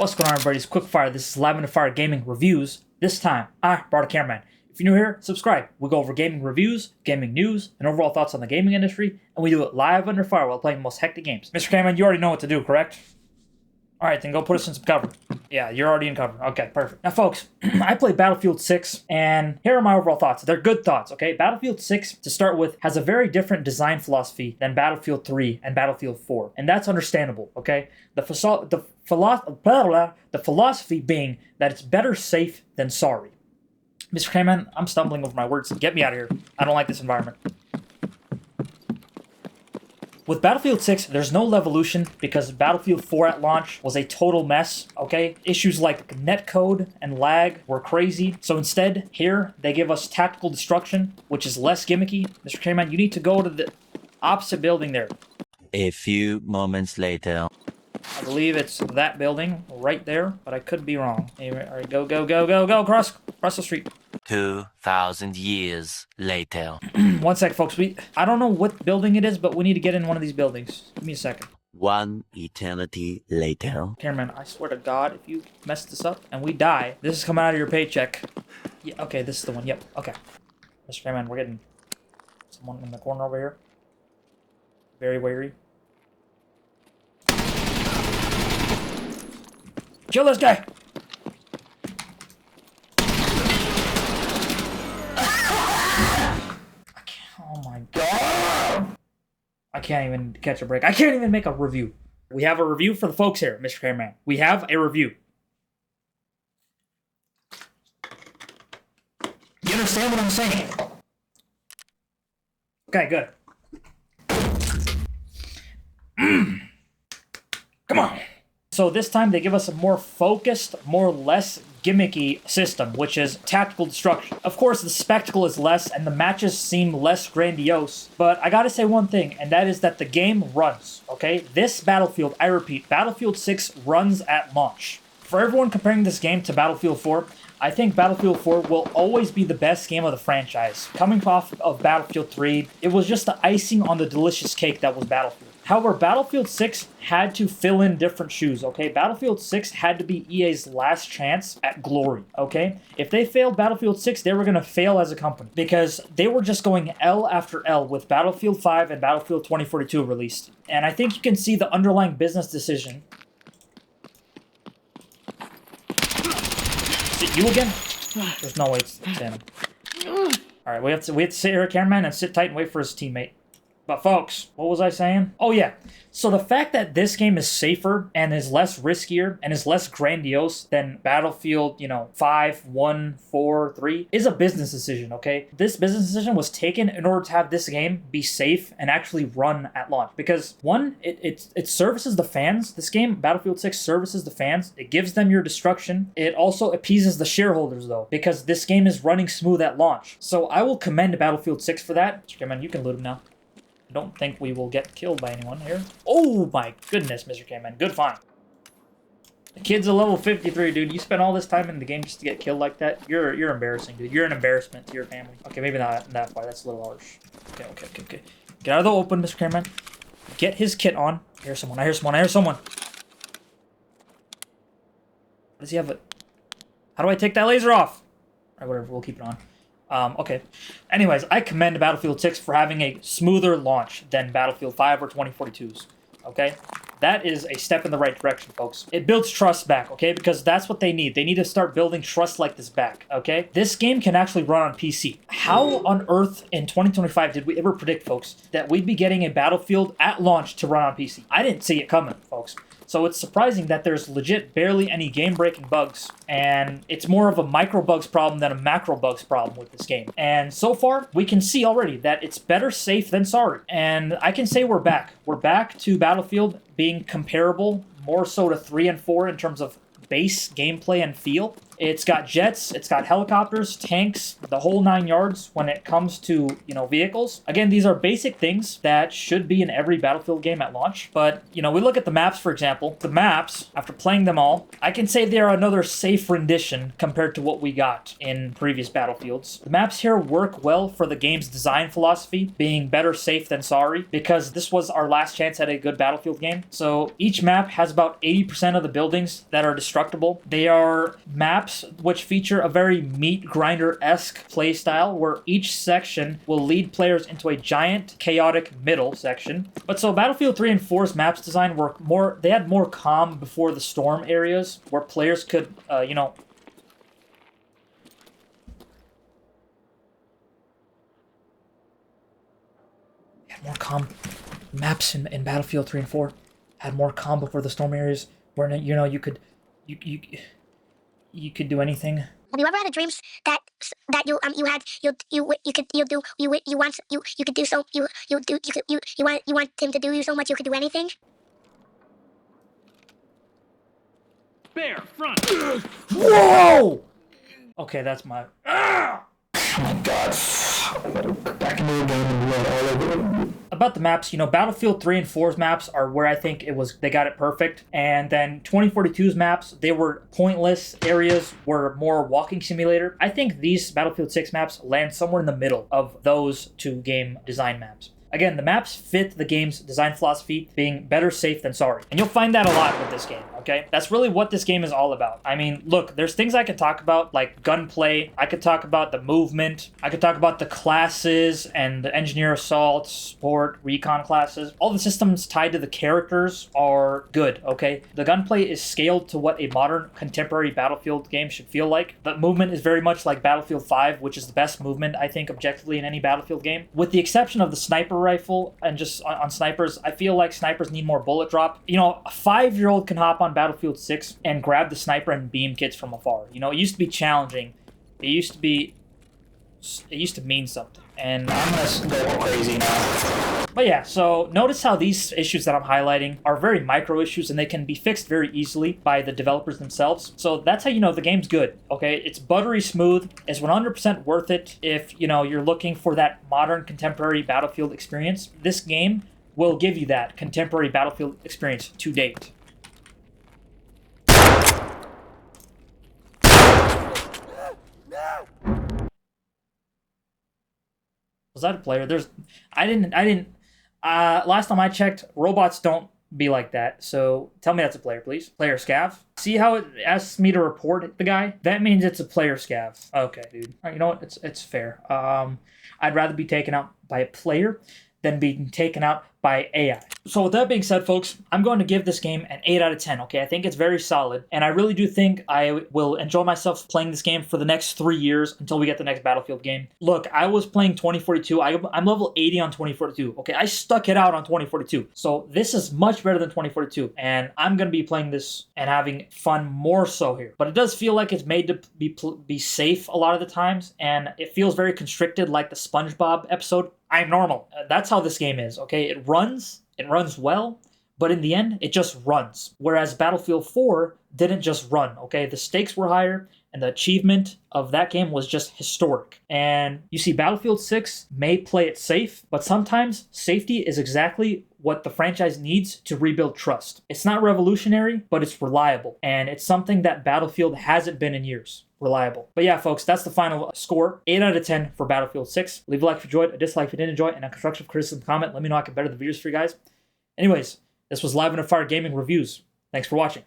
What's going on, everybody? It's Quick Fire. This is Live Under Fire Gaming Reviews. This time, I brought a cameraman. If you're new here, subscribe. We go over gaming reviews, gaming news, and overall thoughts on the gaming industry, and we do it live under fire while playing the most hectic games. Mr. Cameraman, you already know what to do, correct? Alright, then go put us in some cover. Yeah, you're already in cover. Okay, perfect. Now, folks, I played Battlefield 6, and here are my overall thoughts. They're good thoughts, okay? Battlefield 6, to start with, has a very different design philosophy than Battlefield 3 and Battlefield 4, and that's understandable, okay? The philosophy being that it's better safe than sorry. Mr. Cameraman, I'm stumbling over my words. Get me out of here. I don't like this environment. With Battlefield 6, there's no Levolution because Battlefield 4 at launch was a total mess, okay? Issues like netcode and lag were crazy. So instead, here, they give us Tactical Destruction, which is less gimmicky. Mr. Cameraman, you need to go to the opposite building there. A few moments later. I believe it's that building right there, but I could be wrong. Anyway, all right, go, cross the street. 2,000 years later. One sec, folks. I don't know what building it is, but we need to get in one of these buildings. Give me a second. One eternity later. Cameraman, I swear to God, if you mess this up and we die, this is coming out of your paycheck. Yeah, okay, this is the one. Yep, okay. Mr. Cameraman, we're getting someone in the corner over here. Very wary. Kill this guy! Oh my God! I can't even catch a break. I can't even make a review. We have a review for the folks here, Mr. Cameraman. We have a review. You understand what I'm saying? Okay, good. Come on! So this time they give us a more focused, more less gimmicky system, which is Tactical Destruction. Of course, the spectacle is less and the matches seem less grandiose, but I gotta say one thing, and that is that the game runs, okay? This Battlefield, I repeat, Battlefield 6 runs at launch. For everyone comparing this game to Battlefield 4, I think Battlefield 4 will always be the best game of the franchise. Coming off of Battlefield 3, it was just the icing on the delicious cake that was Battlefield. However, Battlefield 6 had to fill in different shoes, okay? Battlefield 6 had to be EA's last chance at glory, okay? If they failed Battlefield 6, they were going to fail as a company because they were just going L after L with Battlefield 5 and Battlefield 2042 released. And I think you can see the underlying business decision. Is it you again? There's no way it's him. Alright, we have to sit here, cameraman, and sit tight and wait for his teammate. But folks, what was I saying? Oh yeah, so the fact that this game is safer and is less riskier and is less grandiose than Battlefield, 5, 1, 4, 3 is a business decision, okay? This business decision was taken in order to have this game be safe and actually run at launch. Because one, it services the fans. This game, Battlefield 6, services the fans. It gives them your destruction. It also appeases the shareholders though, because this game is running smooth at launch. So I will commend Battlefield 6 for that. Okay, man, you can loot him now. I don't think we will get killed by anyone here. Oh my goodness, Mr. K-Man. Good find. The kid's a level 53, dude. You spent all this time in the game just to get killed like that? You're embarrassing, dude. You're an embarrassment to your family. Okay, maybe not that far. That's a little harsh. Okay. Get out of the open, Mr. K-Man. Get his kit on. I hear someone. What does he have? How do I take that laser off? Alright, whatever. We'll keep it on. Okay. Anyways, I commend Battlefield 6 for having a smoother launch than Battlefield 5 or 2042's. Okay? That is a step in the right direction, folks. It builds trust back, okay? Because that's what they need. They need to start building trust like this back, okay? This game can actually run on PC. How on earth in 2025 did we ever predict, folks, that we'd be getting a Battlefield at launch to run on PC? I didn't see it coming, folks. So it's surprising that there's legit barely any game-breaking bugs, and it's more of a micro bugs problem than a macro bugs problem with this game. And so far, we can see already that it's better safe than sorry. And I can say we're back. We're back to Battlefield being comparable, more so to 3 and 4 in terms of base gameplay and feel. It's got jets, it's got helicopters, tanks, the whole 9 yards when it comes to, vehicles. Again, these are basic things that should be in every Battlefield game at launch. But, we look at the maps, for example. The maps, after playing them all, I can say they are another safe rendition compared to what we got in previous Battlefields. The maps here work well for the game's design philosophy, being better safe than sorry, because this was our last chance at a good Battlefield game. So each map has about 80% of the buildings that are destructible. They are maps which feature a very meat grinder-esque playstyle where each section will lead players into a giant, chaotic middle section. But so Battlefield 3 and 4's maps design were they had more calm before the storm areas where players could, had more calm maps in Battlefield 3 and 4 had more calm before the storm areas where you could do anything. Have you ever had a dreams that you want him to do you so much you could do anything? Bear, front! Whoa! Okay, that's my... Oh my god. Back into the game and blood all over. About the maps, Battlefield 3 and 4's maps are where I think they got it perfect. And then 2042's maps, they were pointless areas, were more walking simulator. I think these Battlefield 6 maps land somewhere in the middle of those two game design maps. Again, the maps fit the game's design philosophy, being better safe than sorry. And you'll find that a lot with this game, okay? That's really what this game is all about. I mean, look, there's things I could talk about, like gunplay. I could talk about the movement. I could talk about the classes and the engineer assault, sport, recon classes. All the systems tied to the characters are good, okay? The gunplay is scaled to what a modern, contemporary Battlefield game should feel like. The movement is very much like Battlefield 5, which is the best movement, I think, objectively in any Battlefield game. With the exception of the sniper rifle and just on snipers, I feel like snipers need more bullet drop. A 5-year-old can hop on Battlefield 6 and grab the sniper and beam kids from afar. It used to be challenging. It used to mean something. And I'm gonna go crazy now. But yeah, so notice how these issues that I'm highlighting are very micro issues and they can be fixed very easily by the developers themselves. So that's how you know the game's good, okay? It's buttery smooth. It's 100% worth it if, you're looking for that modern contemporary Battlefield experience. This game will give you that contemporary Battlefield experience to date. Was that a player? Last time I checked, robots don't be like that. So tell me that's a player, please. Player scav. See how it asks me to report the guy? That means it's a player scav. Okay, dude. All right, you know what? It's fair. I'd rather be taken out by a player than being taken out by AI. So with that being said, folks, I'm going to give this game an 8 out of 10, okay? I think it's very solid, and I really do think I will enjoy myself playing this game for the next 3 years until we get the next Battlefield game. Look, I was playing 2042. I'm level 80 on 2042, okay? I stuck it out on 2042. So this is much better than 2042, and I'm going to be playing this and having fun more so here. But it does feel like it's made to be safe a lot of the times, and it feels very constricted like the SpongeBob episode. I'm normal. That's how this game is, okay? It runs well, but in the end, it just runs. Whereas Battlefield 4 didn't just run, okay? The stakes were higher, and the achievement of that game was just historic. And you see, Battlefield 6 may play it safe, but sometimes safety is exactly what the franchise needs to rebuild trust. It's not revolutionary, but it's reliable. And it's something that Battlefield hasn't been in years. Reliable. But yeah, folks, that's the final score. 8 out of 10 for Battlefield 6. Leave a like if you enjoyed, a dislike if you didn't enjoy, and a constructive criticism comment. Let me know how I can better the videos for you guys. Anyways, this was Live in a Fire Gaming Reviews. Thanks for watching.